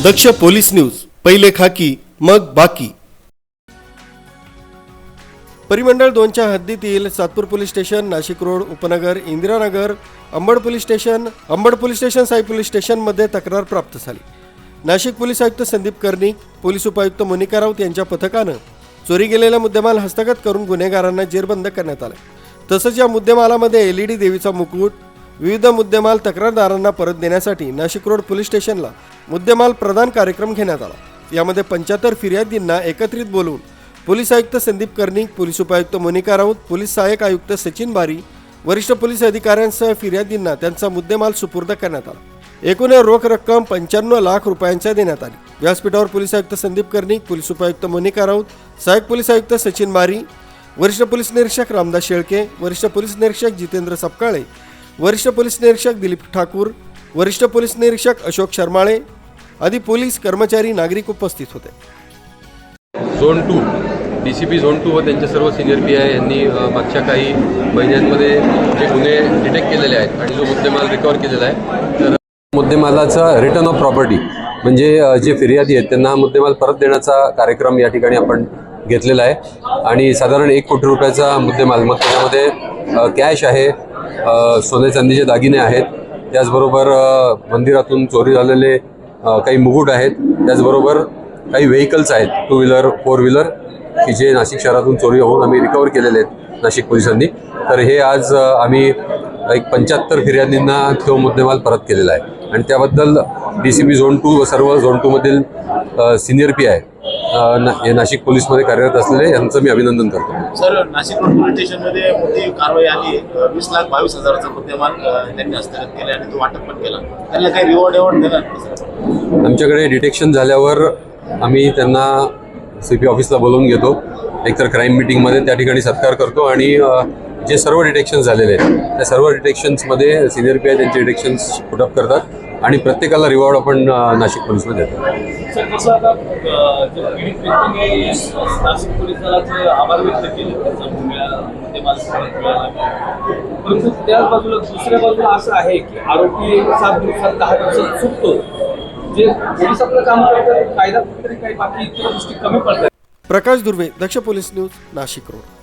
दक्ष police news, पहिले खाकी मग बाकी। परिमंडळ 2च्या हद्दीतील Satpur police station, Nashik road, Upnagar, Indiranagar, Ambad police station, Sai police station मध्ये तक्रार प्राप्त झाली। नाशिक पोलीस आयुक्त संदीप कर्णिक, पोलीस उपायुक्त मोनिका राऊत यांच्या पथकानं चोरी गेलेला मुद्देमाल हस्तगत करून गुन्हेगारांना जेरबंद करण्यात आले। तसंच या मुद्देमालामध्ये LED देवीचा मुकुट, विविध मुद्देमाल तक्रारदारांना परत देण्यासाठी नाशिक रोड पोलीस स्टेशनला मुद्देमाल प्रदान कार्यक्रम घेण्यात आला। यामध्ये 75 फिर्यादींना एकत्रित बोलवून पोलीस आयुक्त संदीप कर्णिक, पोलीस उपायुक्त मोनिका राऊत, पोलीस सहाय्यक आयुक्त सचिन बारी, वरिष्ठ पोलीस अधिकाऱ्यांसह फिर्यादींना त्यांचा मुद्देमाल सुपूर्द करण्यात आला। एकूण रोख रक्कम 95 लाख रुपयांच्या देण्यात आली। व्यासपीठावर पोलीस आयुक्त संदीप कर्णिक, पोलीस उपायुक्त मोनिका राऊत, सहाय्यक पोलीस आयुक्त सचिन बारी, वरिष्ठ पोलीस निरीक्षक रामदास शेळके, वरिष्ठ पोलीस निरीक्षक जितेंद्र सपकाळे, वरिष्ठ पोलीस निरीक्षक दिलीप ठाकूर, वरिष्ठ पोलीस निरीक्षक अशोक शर्माळे आदी पोलीस कर्मचारी नागरिक उपस्थित होते। झोन 2 DCP झोन 2 व त्यांचे सर्व सिनियर PI यांनी मागच्या काही महिन्यांमध्ये जे गुन्हे डिटेक्ट केलेले आहेत आणि जो मुद्देमाल रिकवर केलेला आहे, तर मुद्देमालाचा रिटर्न ऑफ प्रॉपर्टी म्हणजे जे फिर्यादी आहेत त्यांना मुद्देमाल परत देण्याचा कार्यक्रम या ठिकाणी आपण घेतलेला आहे। आणि साधारण 1 कोटी रुपयाचा मुद्देमाल, मग त्याच्यामध्ये कॅश आहे, सोने चांदीचे दागिने आहेत, त्याचबरोबर मंदिरातून चोरी झालेले काही मुकुट आहेत, त्याचबरोबर काही व्हेकल्स आहेत, 2 व्हीलर 4 व्हीलर की जे नाशिक शहरातून चोरी होऊन आम्ही रिकवर केलेले आहेत नाशिक पोलिसांनी। तर हे आज आम्ही एक 75 फिर्यादींना तो मुद्देमाल परत केलेला आहे आणि त्याबद्दल DCP झोन 2 व सर्व झोन 2 मधील सिनियर PI नाशिक पोलीसमध्ये कार्यरत असलेले यांचं मी अभिनंदन करतो। सर, नाशिक रोड पोलीस स्टेशनमध्ये मोठी कारवाई आली। 20,22,000चा मुद्देमाल त्यांनी हस्तगत केला आणि तो वाटप पण केला। त्यांना काही रिवॉर्ड देणार? आमच्याकडे डिटेक्शन झाल्यावर आम्ही त्यांना CP ऑफिसला बोलवून घेतो, एकतर क्राईम मीटिंगमध्ये त्या ठिकाणी सत्कार करतो आणि जे सर्व डिटेक्शन झालेले आहेत त्या सर्व डिटेक्शन्समध्ये सिनियर PI त्यांचे डिटेक्शन्स पुटअप करतात आणि प्रत्येकाला रिवॉर्ड आपण नाशिक पोलीसमध्ये देतो। सर, कसं आता पीडित व्यक्तीने नाशिक पोलीस दलाचे आभार व्यक्त केले, परंतु त्याच बाजूला दुसऱ्या बाजूला असं आहे की आरोपी 7 दिवसात 10 दिवसात सुटतो, जे पोलीस आपलं काम करतात, कायदा कुठेतरी काही बाकी इतर गोष्टी कमी पडतात। प्रकाश दुर्वे, दक्ष पोलीस न्यूज, नाशिक रोड।